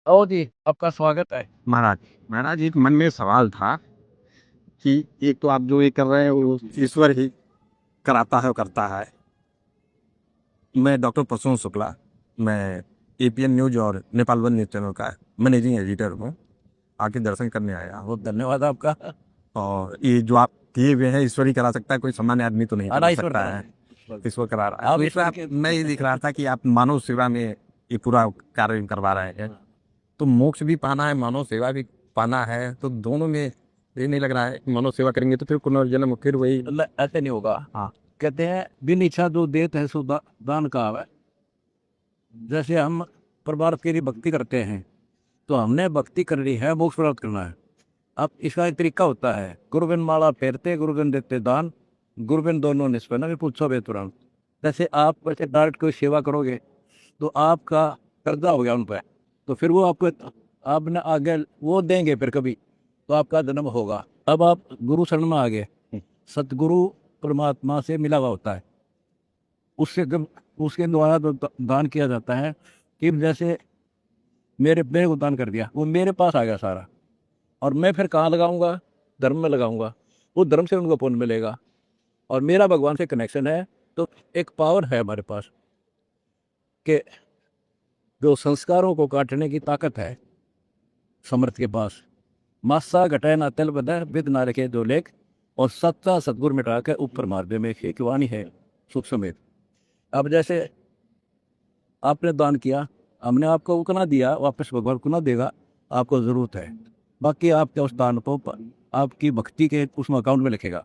ओ जी, आपका स्वागत है। महाराज महाराज एक मन में सवाल था कि एक तो आप जो ये कर रहे हैं वो ईश्वर ही कराता है और करता है। मैं डॉक्टर प्रसून शुक्ला, मैं एपीएन न्यूज और नेपाल वन न्यूज चैनल का मैनेजिंग एडिटर हूँ। आके दर्शन करने आया हूँ। बहुत धन्यवाद आपका। और ये जो आप किए हुए हैं ईश्वर ही करा सकता है, कोई सामान्य आदमी तो नहीं करा ईश्वर सकता करा है। है। ईश्वर करा रहा है। आप तो इसमें ईश्वर आप के मैं ये दिख रहा था कि आप मानव सेवा में ये पूरा कार्य करवा रहे हैं। तो मोक्ष भी पाना है, मानव सेवा भी पाना है, तो दोनों में ये नहीं लग रहा है कि मानव सेवा करेंगे तो फिर पुनर्जन्म फिर वही। ऐसे नहीं होगा। हाँ। कहते हैं बिन इच्छा जो देत है सो दान का है। जैसे हम परिवार के लिए भक्ति करते हैं तो हमने भक्ति करनी है, मोक्ष प्राप्त करना है। अब इसका एक तरीका होता है, गुरुबिन माला फेरते गुरुबिन देते दान, गुरुबिन दोनों निष्फल भी पूछो बे तुरंत। जैसे आप वैसे डायरेक्ट कोई सेवा करोगे तो आपका कर्जा हो गया उन पर, तो फिर वो आपको आपने आगे वो देंगे फिर कभी, तो आपका जन्म होगा। अब आप गुरु शरण में आ गए, सतगुरु परमात्मा से मिला हुआ होता है, उससे जब उसके द्वारा तो दान किया जाता है कि जैसे मेरे को दान कर दिया, वो मेरे पास आ गया सारा, और मैं फिर कहाँ लगाऊंगा? धर्म में लगाऊंगा, वो धर्म से उनको पुण्य मिलेगा, और मेरा भगवान से कनेक्शन है। तो एक पावर है हमारे पास कि जो संस्कारों को काटने की ताकत है समर्थ के पास। मासा घटाए ना तिल बदय विद ना रखे दो लेख, और सत्ता सदगुर मिटा के ऊपर मार दे में एक वाणी है सुख समेत। अब जैसे आपने दान किया, हमने आपको उतना दिया, वापस भगवान को ना देगा, आपको जरूरत है। बाकी आपके उस दान को आपकी भक्ति के उस अकाउंट में लिखेगा।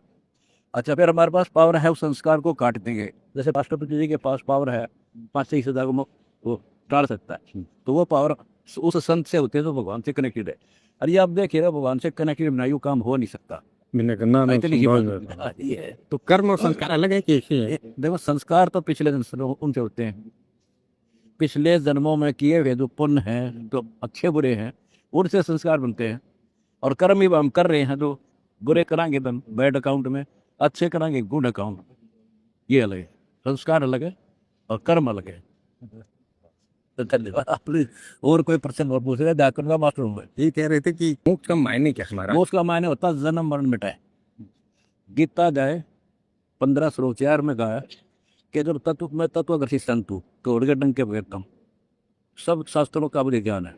अच्छा, फिर हमारे पास पावर है उस संस्कार को काट देंगे। जैसे राष्ट्रपति जी के पास पावर है 5 से 20 को वो टाल सकता है, तो वो पावर उस संत से होते हैं जो भगवान से कनेक्टेड है। अरे ये आप देखिए ना, भगवान से कनेक्टेड बिना यूँ काम हो नहीं सकता। मैंने कहा ना इतनी संभव है। ये है। तो कर्म और संस्कार अलग है कि एक ही है? देखो, संस्कार तो पिछले जन्म उनसे होते हैं, पिछले जन्मों में किए हुए जो पुण्य हैं, जो अच्छे बुरे हैं, उनसे संस्कार बनते हैं। और कर्म ही हम कर रहे हैं, जो बुरे कराएंगे तो बैड अकाउंट में, अच्छे कराएंगे गुड अकाउंट। ये अलग है, संस्कार अलग है और कर्म अलग है। तो धन्यवाद। आपने और कोई प्रश्न और पूछ रहे? व्याकरण का मास्टर हूँ मैं। ये कह रहे थे कि मोक्ष का मायने क्या है हमारा? मोक्ष का मायने होता है जन्म मरण मिटाए। गीता जाए 15 श्लोक 4 में कहा है कि जब तत्व में तत्वदर्शी संत हूँ तो उड़गे डंग के बगैरता हूँ। सब शास्त्रों का मुझे ज्ञान है।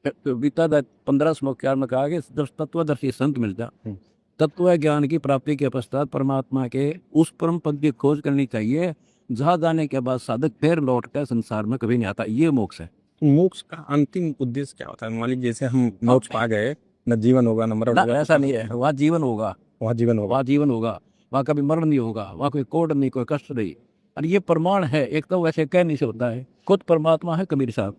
तो गीता जाए 15 श्लोक 4 में कहा कि जब तत्वदर्शी संत मिल जाए, तत्व ज्ञान की प्राप्ति के पश्चात परमात्मा के उस परम पद की खोज करनी चाहिए, जहाँ जाने के बाद साधक फिर लौट कर संसार में कभी नहीं आता। ये मोक्ष है। मोक्ष का अंतिम उद्देश्य क्या होता है? मान लीजिए जैसे हम मोक्ष पा गए, न जीवन होगा न मरण ना, होगा। ऐसा नहीं है। वहाँ जीवन होगा, वहाँ जीवन होगा। वहाँ जीवन होगा, वहाँ कभी मरण नहीं होगा, वहाँ कोई कोड नहीं, कोई कष्ट नहीं। और ये प्रमाण है, एक तो वैसे कहने से होता है, खुद परमात्मा है कबीर साहब,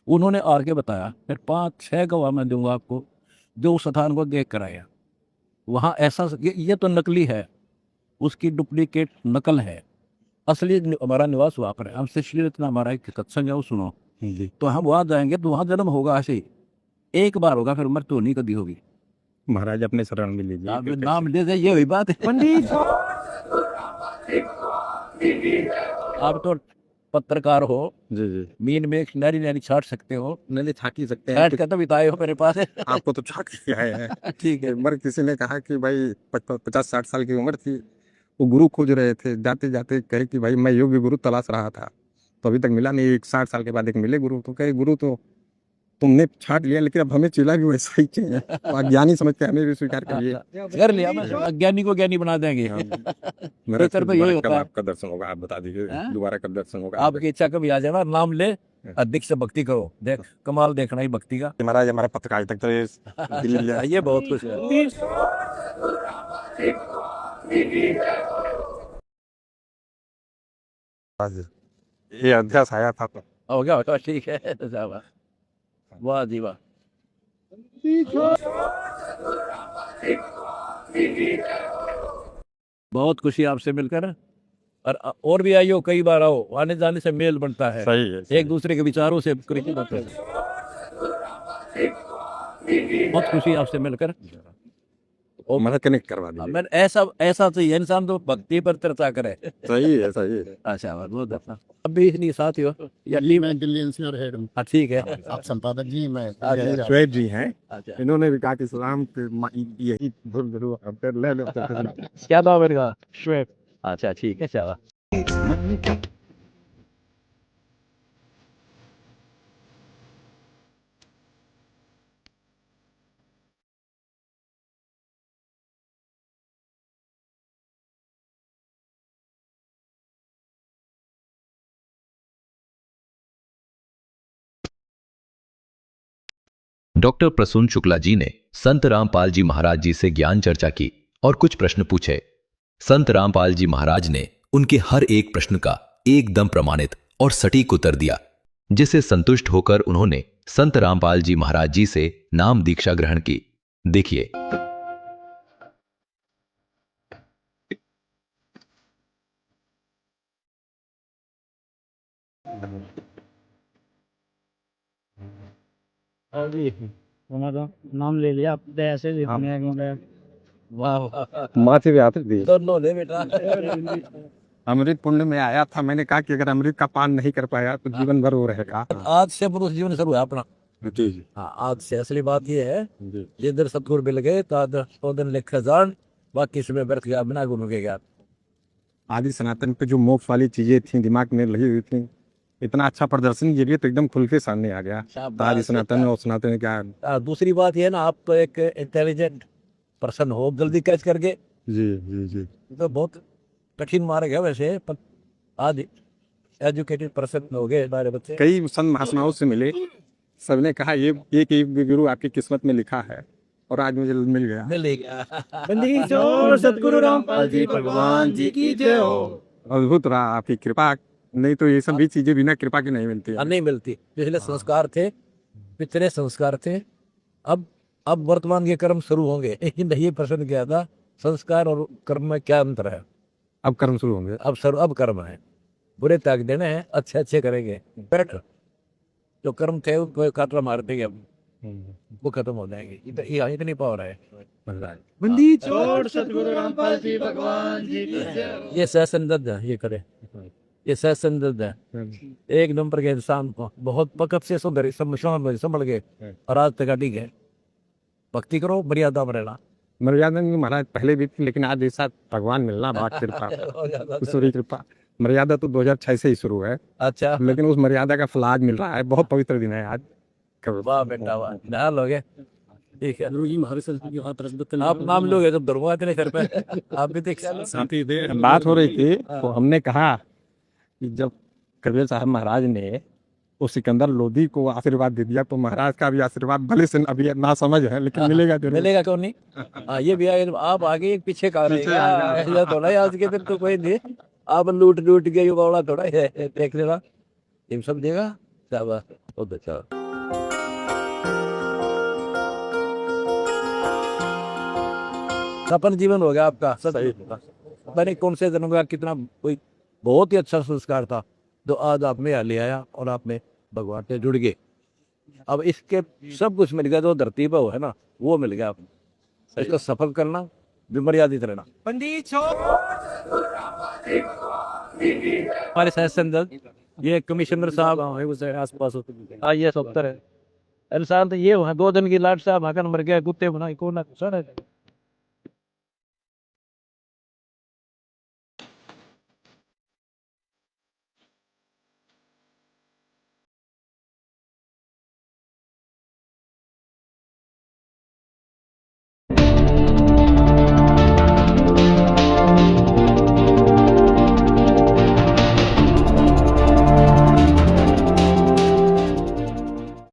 उन्होंने आके बताया। फिर 5-6 गवाह मैं दूंगा आपको जो उस स्थान को देख कर आया। वहाँ ऐसा ये तो नकली है, उसकी डुप्लीकेट नकल है। असली हमारा निवास वहाँ पर है। हमसे श्री इतना हमारा एक सत्संग है, वो सुनो। जी। तो हम वहाँ जाएंगे तो वहाँ जन्म होगा, ऐसे ही एक बार होगा, फिर मृत्यु नहीं कभी होगी। महाराज अपने शरण में लीजिए। आप नाम ले दे, ये हुई बात है। पंडित। आप तो पत्रकार हो, जी जी। मीन में नारी नारी छाट सकते हो, नहीं छाट ही सकते हैं। छाट कर तो बिताए हो मेरे पास। आपको तो छाट के आए हैं। ठीक है। एक बार किसी ने कहा कि भाई 50-60 साल की उम्र थी, वो गुरु खोज रहे थे, जाते जाते कहे कि भाई मैं योग्य गुरु तलाश रहा था, तो अभी तक मिला नहीं। एक 60 साल के बाद एक मिले गुरु, तो कहे गुरु तो तुमने छाट लिया, लेकिन अब हमें चेला भी वैसा ही चाहिए। तो अज्ञानी समझ के हमें भी स्वीकार करिए। कर लिया, मैं अज्ञानी को ज्ञानी बना देंगे। मेरा तो यही होता कब है। आपका दर्शन होगा? आप बता दीजिए हाँ? दोबारा कब दर्शन होगा? आपकी इच्छा कभी आ जाना, नाम ले, अधिक से भक्ति करो, देख कमाल देखना ही भक्ति का। महाराज हमारा पत्रकार तक तो ये दिल्ली ये बहुत कुछ है। ये अध्यास आया था तो हो गया, होगा, ठीक है। तो शाबाश। वाह जी वाह। बहुत खुशी आपसे मिलकर। और भी आइयो, कई बार आओ, आने जाने से मेल बनता है। सही है, एक दूसरे के विचारों से परिचित होते हैं। बहुत खुशी आपसे मिलकर। ओ, मतलब कनेक्ट करवा दीजिए। मैंने ऐसा ऐसा तो ये इंसान तो भक्ति पर चर्चा करे। सही है, सही है। अच्छा बहुत अच्छा। अभी नहीं साथ हो या जी टीम? मैं दिल्ली एनसीआर हेड हूँ। हाँ ठीक है। आप संपादक जी, मैं अच्छा, श्वेत जी हैं, अच्छा इन्होंने भी कहा कि सलाम के यही धुन धुन अब तक ले लो। क्या नाम है इनका? श्वेत। अच्छा ठीक है चलो। डॉक्टर प्रसून शुक्ला जी ने संत रामपाल जी महाराज जी से ज्ञान चर्चा की और कुछ प्रश्न पूछे। संत रामपाल जी महाराज ने उनके हर एक प्रश्न का एकदम प्रमाणित और सटीक उत्तर दिया, जिसे संतुष्ट होकर उन्होंने संत रामपाल जी महाराज जी से नाम दीक्षा ग्रहण की। देखिए। हमारा नाम ले लिया आप ऐसे वाह वाह, माँ से भी आते थे। दोनों ले बेटा। अमृत पुण्य में आया था, मैंने कहा कि अगर अमृत का पान नहीं कर पाया तो जीवन भर वो रहेगा। आज से पुरुष जीवन शुरू है अपना। जी जी हाँ आज से असली बात ये है, जी। जिधर सतगुरु मिल गए तो दिन लिखा जान, बाकी समय व्यर्थ गया बिना गुरु के ज्ञान। आदि सनातन पे जो मोक्ष वाली चीजें थी दिमाग में लगी हुई थी, इतना अच्छा प्रदर्शन ये भी तो एकदम खुल के सामने आ गया। आदि सनातन और सनातन क्या। दूसरी बात ये है ना, आप तो एक इंटेलिजेंट पर्सन हो, जल्दी कैच करके। जी जी जी। तो बहुत कठिन मार्ग है वैसे, पर आज एजुकेटेड पर्सन हो गए हमारे बच्चे। कई संत महात्माओं से मिले, सबने कहा ये एक ही गुरु आपकी किस्मत में लिखा है, और आज मुझे मिल गया। मिलेगा। सतगुरु रामपाल जी भगवान जी की जय हो। अद्भुत रहा आपकी कृपा, नहीं तो ये सब भी चीजें बिना कृपा के नहीं मिलती है। नहीं मिलती। पिछले संस्कार थे, पिछले संस्कार थे, अब वर्तमान के कर्म शुरू होंगे। ये प्रश्न किया था, संस्कार और कर्म में क्या अंतर है? अब कर्म शुरू होंगे। अब कर्म है, बुरे त्याग देने हैं, अच्छे अच्छे करेंगे। बैठ जो कर्म थे उनको खातरा मार देंगे, अब वो खत्म हो जाएंगे। इतनी पावर है। बंदी छोड़ सतगुरु रामपाल जी भगवान जी की जय हो। ये सहसंदर्द है, ये करे, ये सहसंदर्द है। एक नंबर के इंसान को बहुत वक्त से सुधर संभल गए और आज तक अड़ी गए। भक्ति करो, मर्यादा में रहना। मर्यादा में महाराज पहले भी थी, लेकिन आज ऐसा भगवान मिलना बड़ा कृपा, ईश्वरी कृपा। मर्यादा तो 2006 से ही शुरू है, अच्छा लेकिन उस मर्यादा का फल आज मिल रहा है। बहुत पवित्र दिन है आज। वाह बेटा वाह, नहा लोगे? ठीक है, गुरु जी हमारे संस्कृति वहाँ प्रस्तुत आप नाम लोगे तो धर्म इतने सर पे। आप भी देख साथी बात हो रही थी, तो हमने कहा कि जब कबीर साहब महाराज ने वो सिकंदर लोधी को आशीर्वाद दे दिया, तो महाराज का भी आशीर्वाद भले से अभी ना समझ है, लेकिन मिलेगा जरूर। मिलेगा क्यों नहीं? हाँ ये भी आगे, आप आगे एक पीछे का रहेगा। ऐसा थोड़ा है, आज के दिन तो कोई नहीं। आप लूट के ये बावड़ा थोड़ा है, देख लेना ये सब देगा। शाबाश, बहुत अच्छा। सफल जीवन हो गया आपका। सही मैंने कौन से जन्म का कितना कोई बहुत ही अच्छा संस्कार था जो आज आप में ले आया और आप में भगवान से जुड़ गए। अब इसके सब कुछ मिल गया, जो धरती पर है ना वो मिल गया। इसको सफल करना, मर्यादित रहना। हमारे सहसंदर्द ये कमिश्नर साहब आस पास ये सत्तर है इंसान तो ये 2 दिन की लाट साहब आकर मर गया, कुत्ते बना को ना